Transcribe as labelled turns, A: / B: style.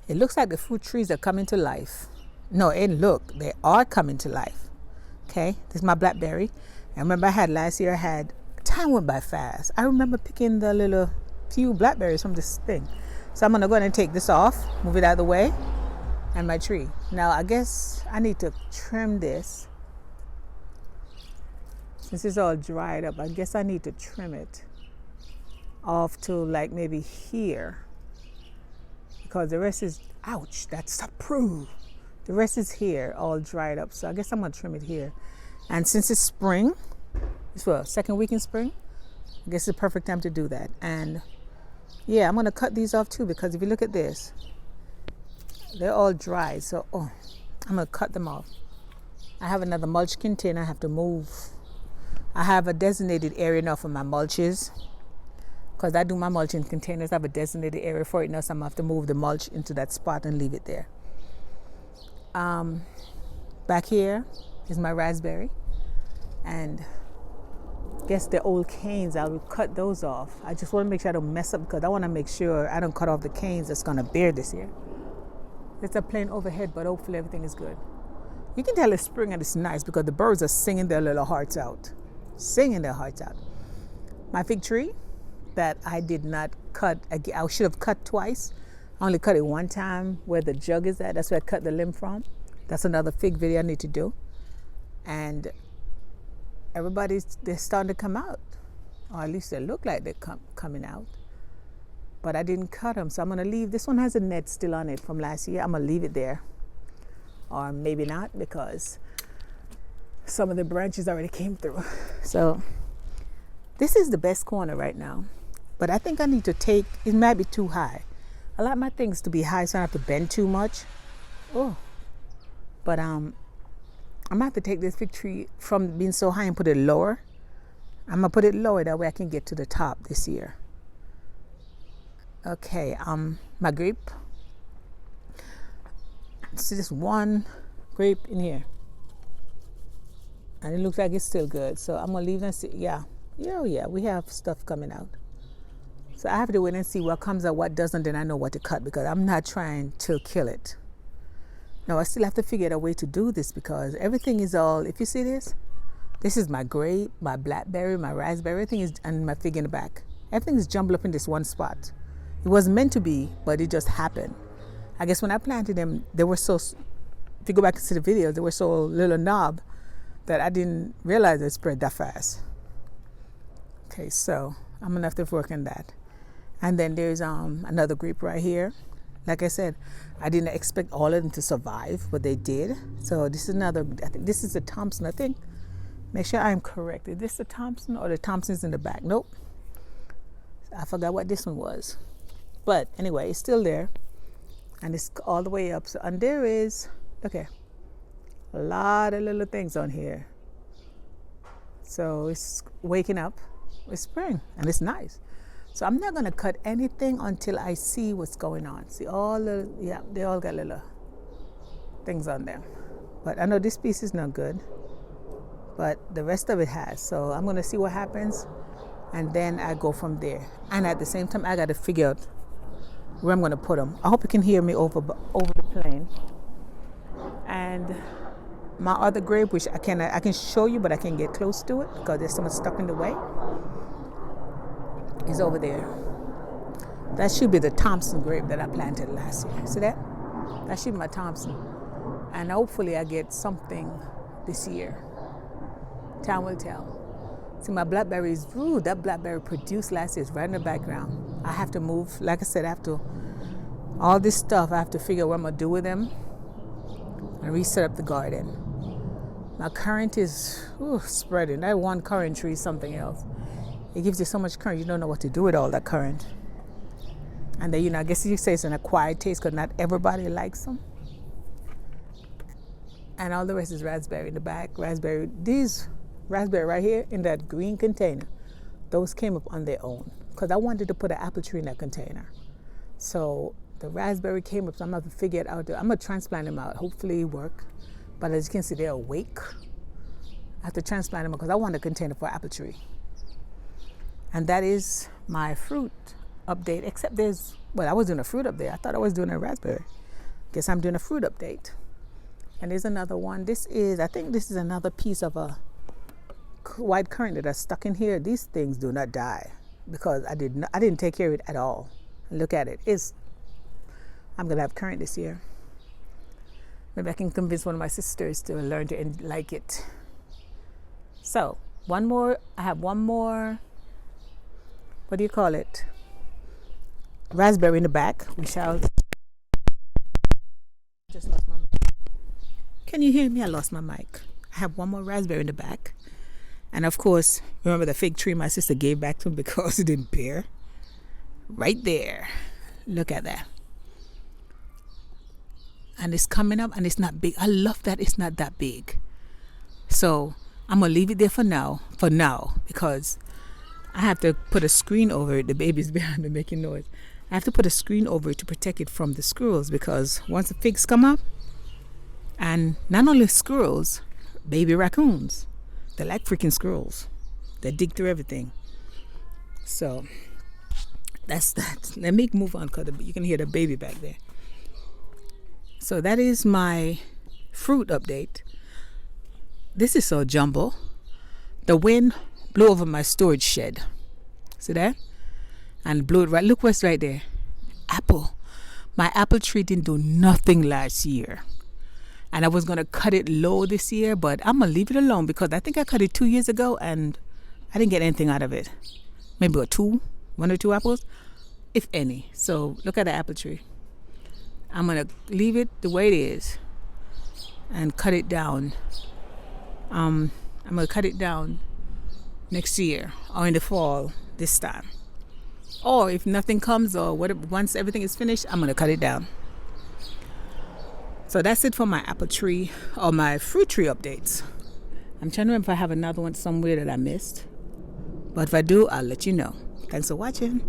A: It looks like the fruit trees are coming to life. No, and look, they are coming to life. Okay, this is my blackberry. I remember last year, time went by fast. I remember picking the little few blackberries from this thing. So I'm gonna go ahead and take this off, move it out of the way, and my tree. Now I guess I need to trim this. Since it's all dried up, I guess I need to trim it off to like maybe here. Because the rest is, ouch, that's approved. The rest is here, all dried up. So I guess I'm gonna trim it here. And since it's spring, it's what, second week in spring? I guess it's the perfect time to do that. And yeah, I'm gonna cut these off too, because if you look at this, they're all dry. So, I'm gonna cut them off. I have another mulch container I have to move. I have a designated area now for my mulches. Because I do my mulch in containers, I have a designated area for it now, so I'm gonna have to move the mulch into that spot and leave it there. Back here is my raspberry, and I guess the old canes, I will cut those off. I just want to make sure I don't mess up, because I want to make sure I don't cut off the canes that's gonna bear this year. It's a plain overhead, but hopefully everything is good. You can tell it's spring and it's nice because the birds are singing their little hearts out. Singing their hearts out. My fig tree that I did not cut, I should have cut twice. I only cut it one time where the jug is at. That's where I cut the limb from. That's another fig video I need to do. And they're starting to come out. Or at least they look like they're coming out. But I didn't cut them, so I'm gonna leave. This one has a net still on it from last year. I'm gonna leave it there. Or maybe not, because some of the branches already came through. So this is the best corner right now. But I think I need to it might be too high. I like my things to be high so I don't have to bend too much. But I'm gonna have to take this fig tree from being so high and put it lower. I'm gonna put it lower, that way I can get to the top this year. Okay, my grape. See this one grape in here. And it looks like it's still good. So I'm gonna leave and see. Yeah, we have stuff coming out. So I have to wait and see what comes out, what doesn't, then I know what to cut, because I'm not trying to kill it. No, I still have to figure out a way to do this, because everything is all, if you see this is my grape, my blackberry, my raspberry, everything is, and my fig in the back. Everything is jumbled up in this one spot. It wasn't meant to be, but it just happened. I guess when I planted them, they were so, if you go back and see the videos, they were so little knob that I didn't realize it spread that fast. Okay, so I'm gonna have to work on that. And then there's another grape right here. Like I said, I didn't expect all of them to survive, but they did. So this is another, I think this is the Thompson, I think. Make sure I'm correct. Is this the Thompson, or the Thompson's in the back? Nope. I forgot what this one was. But anyway, it's still there. And it's all the way up. So, and there is, okay, a lot of little things on here. So it's waking up. It's spring and it's nice. So I'm not gonna cut anything until I see what's going on. See they all got little things on them. But I know this piece is not good, but the rest of it has. So I'm gonna see what happens, and then I go from there. And at the same time, I gotta figure out where I'm gonna put them. I hope you can hear me over the plane. And my other grape, which I can show you, but I can't get close to it because there's so much stuff in the way, is over there. That should be the Thompson grape that I planted last year. See that? That should be my Thompson. And hopefully I get something this year. Time will tell. See, my blackberries, that blackberry produced last year is right in the background. I have to move, like I said, all this stuff, I have to figure out what I'm gonna do with them and reset up the garden. My currant is spreading. That one currant tree is something else. It gives you so much currant, you don't know what to do with all that currant. And then, I guess you say it's an acquired taste because not everybody likes them. And all the rest is raspberry in the back. These raspberry right here in that green container, those came up on their own because I wanted to put an apple tree in that container. So the raspberry came up, so I'm going to figure it out. I'm going to transplant them out, hopefully it work. But as you can see, they're awake. I have to transplant them because I want a container for apple tree. And that is my fruit update, except there's Well, I was doing a fruit update. I thought I was doing a raspberry. Guess I'm doing a fruit update. And there's another one. I think this is another piece of a white currant that are stuck in here. These things do not die because I didn't take care of it at all. Look at it. I'm gonna have currant this year. Maybe I can convince one of my sisters to learn to like it. So I have one more, what do you call it? Raspberry in the back. Just lost my mic. Can you hear me? I lost my mic. I have one more raspberry in the back. And of course, remember the fig tree my sister gave back to me because it didn't bear? Right there. Look at that. And it's coming up and it's not big. I love that it's not that big. So I'm going to leave it there for now, because I have to put a screen over it. The baby's behind me making noise. I have to put a screen over it to protect it from the squirrels, because once the figs come up, and not only squirrels, baby raccoons. They're like freaking squirrels. They dig through everything. So that's that. Let me move on because you can hear the baby back there. So that is my fruit update. This is so jumbo. The wind blew over my storage shed. See that? And blew it right. Look what's right there. Apple. My apple tree didn't do nothing last year. And I was going to cut it low this year, but I'm going to leave it alone because I think I cut it 2 years ago and I didn't get anything out of it. Maybe one or two apples, if any. So look at the apple tree. I'm going to leave it the way it is and cut it down. I'm going to cut it down next year or in the fall this time. Or if nothing comes or whatever, once everything is finished, I'm going to cut it down. So that's it for my apple tree or my fruit tree updates. I'm trying to remember if I have another one somewhere that I missed. But if I do, I'll let you know. Thanks for watching.